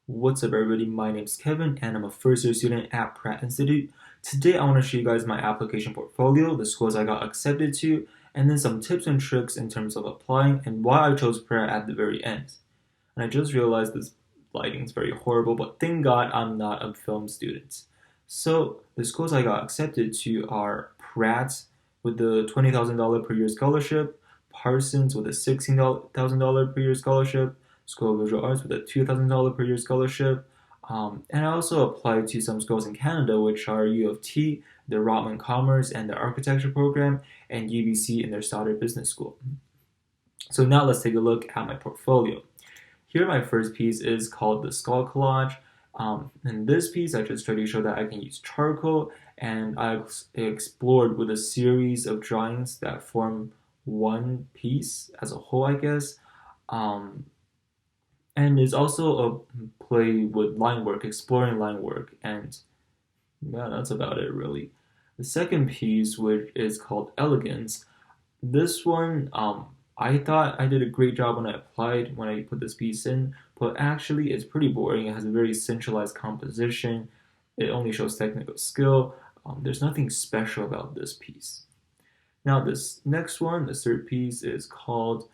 What's up, everybody? My name's Kevin, and I'm a first year student at Pratt Institute. Today, I want to show you guys my application portfolio, the schools I got accepted to, and then some tips and tricks in terms of applying and why I chose Pratt at the very end. And I just realized this lighting is very horrible, but thank God I'm not a film student. So, the schools I got accepted to are Pratt with the $20,000 per year scholarship, Parsons with a $16,000 per year scholarship, School of Visual Arts with a $2,000 per year scholarship. And I also applied to some schools in Canada, which are U of T, the Rotman Commerce and the Architecture program, and UBC in their Stoddard Business School. So now let's take a look at my portfolio. Here, my first piece is called the Skull Collage. In this piece, I just tried to show that I can use charcoal, and I explored with a series of drawings that form one piece as a whole, I guess. And it's also a play with line work, exploring line work, and yeah, that's about it really. The second piece, which is called Elegance, this one, I thought I did a great job when I applied, when I put this piece in, but actually it's pretty boring. It has a very centralized composition. It only shows technical skill. There's nothing special about this piece. Now this next one, the third piece, is called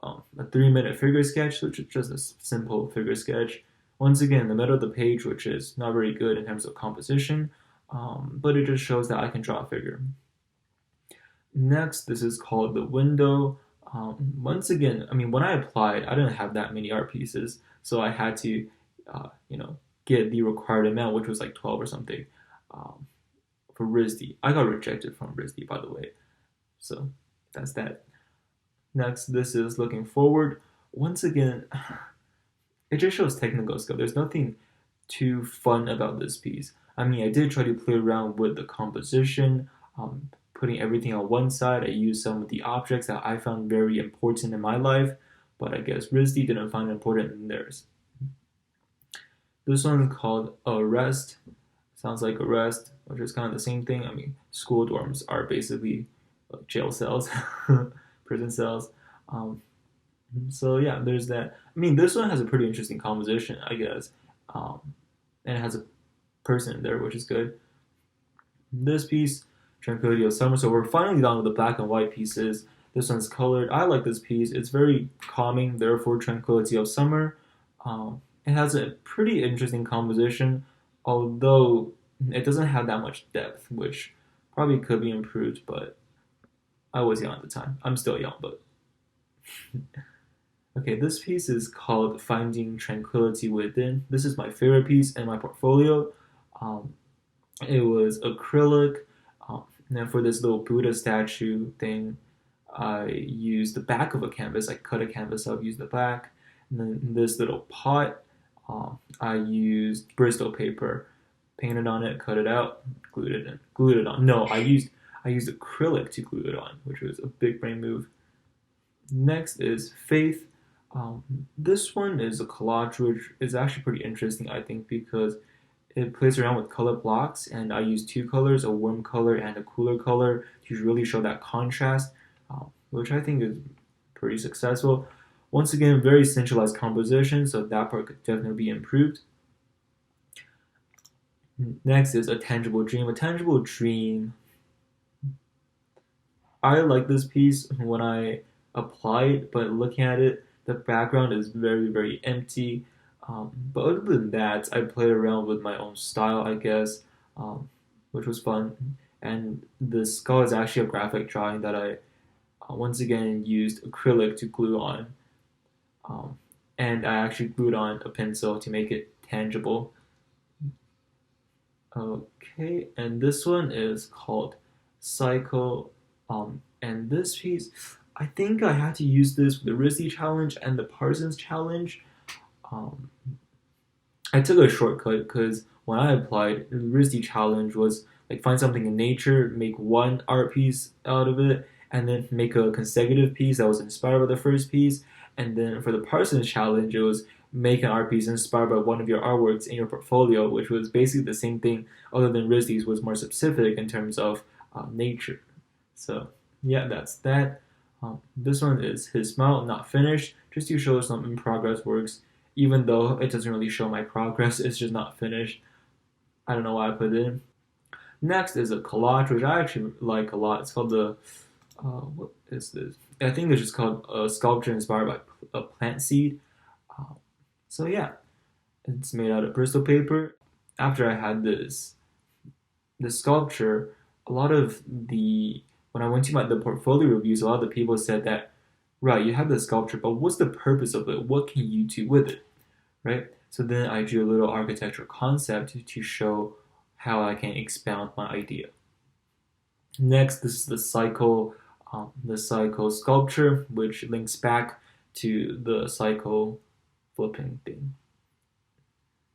a 3-minute figure sketch, which is just a simple figure sketch. Once again, in the middle of the page, which is not very good in terms of composition, but it just shows that I can draw a figure. Next, this is called the window. Once again, I mean, when I applied, I didn't have that many art pieces, so I had to, get the required amount, which was like 12 or something, for RISD. I got rejected from RISD, by the way, so that's that. Next, this is looking forward. Once again, it just shows technical skill. There's nothing too fun about this piece. I mean, I did try to play around with the composition, putting everything on one side. I used some of the objects that I found very important in my life, but I guess RISD didn't find it important in theirs. This one's called Arrest. Sounds like arrest, which is kind of the same thing. I mean, school dorms are basically like jail cells. Prison cells. So yeah, there's that. I mean, this one has a pretty interesting composition, I guess, and it has a person in there, which is good. This piece, Tranquility of Summer. So we're finally done with the black and white pieces. This one's colored. I like this piece. It's very calming, therefore Tranquility of Summer. It has a pretty interesting composition, although it doesn't have that much depth, which probably could be improved, but I was young at the time. I'm still young, but okay, this piece is called Finding Tranquility Within. This is my favorite piece in my portfolio. It was acrylic. And then for this little Buddha statue thing, I used the back of a canvas. I cut a canvas up, used the back. And then this little pot, I used Bristol paper, painted on it, cut it out, glued it in, glued it on. No, I used acrylic to glue it on, which was a big brain move. Next is Faith. This one is a collage, which is actually pretty interesting, I think, because it plays around with color blocks, and I used two colors, a warm color and a cooler color, to really show that contrast, which I think is pretty successful. Once again, very centralized composition, so that part could definitely be improved. Next is A Tangible Dream. A Tangible Dream, I like this piece when I applied, but looking at it, the background is very, very empty. But other than that, I played around with my own style, I guess, which was fun. And the skull is actually a graphic drawing that I once again used acrylic to glue on. And I actually glued on a pencil to make it tangible. Okay, and this one is called Cycle. And this piece, I think I had to use this with the RISD challenge and the Parsons challenge. I took a shortcut because when I applied, the RISD challenge was like find something in nature, make one art piece out of it, and then make a consecutive piece that was inspired by the first piece. And then for the Parsons challenge, it was make an art piece inspired by one of your artworks in your portfolio, which was basically the same thing, other than RISD's was more specific in terms of nature. So yeah, that's that. This one is His Smile, not finished, just to show some in progress works even though it doesn't really show my progress. It's just not finished. I don't know why I put it in. Next is a collage, which I actually like a lot. It's called what is this? I think it's just called a sculpture inspired by a plant seed. Uh, so yeah, it's made out of Bristol paper. After I had this sculpture, a lot of the when I went to the portfolio reviews, a lot of the people said that, right, you have the sculpture, but what's the purpose of it? What can you do with it, right? So then I drew a little architectural concept to show how I can expound my idea. Next, this is the cycle sculpture, which links back to the cycle flipping thing.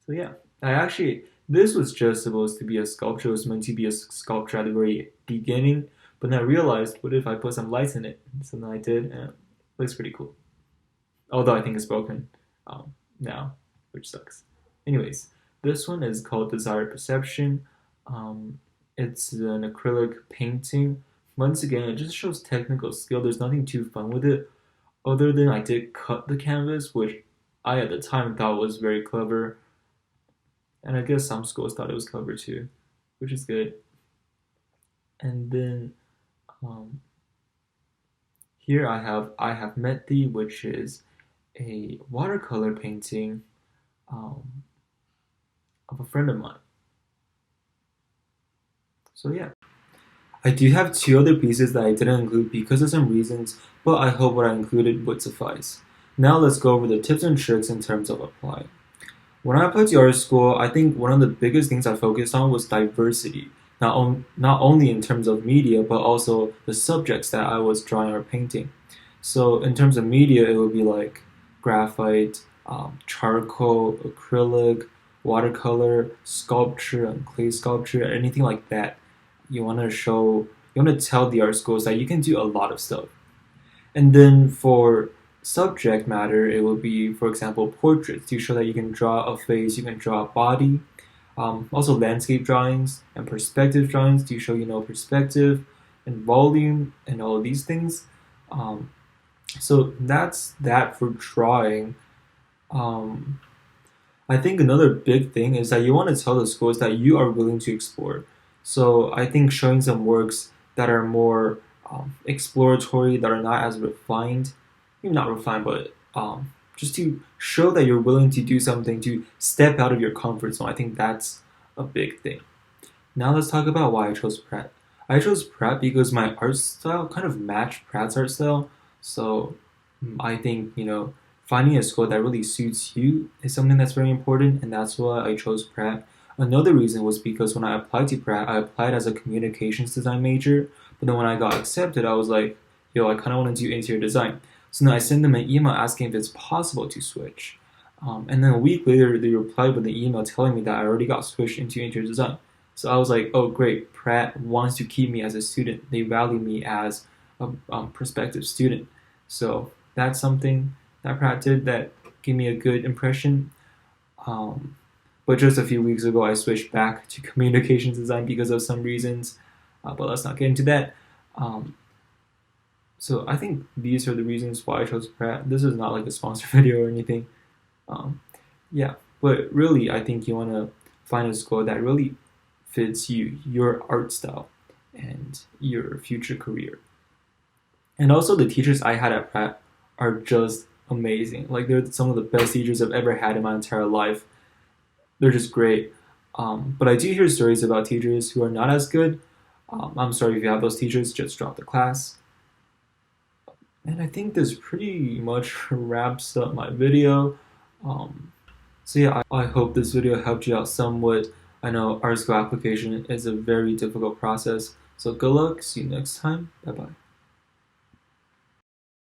So yeah, I actually this was just supposed to be a sculpture. It was meant to be a sculpture at the very beginning, but then I realized, what if I put some lights in it? So then I did, and it looks pretty cool. Although I think it's broken now, which sucks. Anyways, this one is called Desired Perception. Um, it's an acrylic painting. Once again, it just shows technical skill. There's nothing too fun with it, other than I did cut the canvas, which I at the time thought was very clever. And I guess some schools thought it was clever too, which is good. And then um, here I have met thee, which is a watercolor painting um, of a friend of mine. So yeah, I do have two other pieces that I didn't include because of some reasons, but I hope what I included would suffice. Now let's go over the tips and tricks in terms of applying. When I applied to art school, I think one of the biggest things I focused on was diversity. Not only in terms of media, but also the subjects that I was drawing or painting. So in terms of media, it would be like graphite, charcoal, acrylic, watercolor, sculpture, and clay sculpture, anything like that. You want to tell the art schools that you can do a lot of stuff. And then for subject matter, it will be, for example, portraits to show that you can draw a face, you can draw a body. Also, landscape drawings and perspective drawings to show perspective and volume and all of these things. Um, so that's that for drawing. Um, I think another big thing is that you want to tell the schools that you are willing to explore. So I think showing some works that are more exploratory, that are not as refined, maybe not refined, but just to show that you're willing to do something, to step out of your comfort zone. I think that's a big thing. Now let's talk about why I chose Pratt. I chose Pratt because my art style kind of matched Pratt's art style. So I think, finding a school that really suits you is something that's very important, and that's why I chose Pratt. Another reason was because when I applied to Pratt, I applied as a communications design major, but then when I got accepted, I was like, yo, I kind of want to do interior design. So then I sent them an email asking if it's possible to switch. And then a week later, they replied with an email telling me that I already got switched into interior design. So I was like, oh, great, Pratt wants to keep me as a student. They value me as a prospective student. So that's something that Pratt did that gave me a good impression. But just a few weeks ago, I switched back to communications design because of some reasons. But let's not get into that. So I think these are the reasons why I chose Pratt. This is not like a sponsor video or anything. Um, yeah, but really, I think you want to find a school that really fits you, your art style, and your future career. And also, the teachers I had at Pratt are just amazing. Like, they're some of the best teachers I've ever had in my entire life. They're just great. But I do hear stories about teachers who are not as good. I'm sorry if you have those teachers, just drop the class. And I think this pretty much wraps up my video. So yeah, I hope this video helped you out somewhat. I know art school application is a very difficult process. So good luck. See you next time. Bye bye.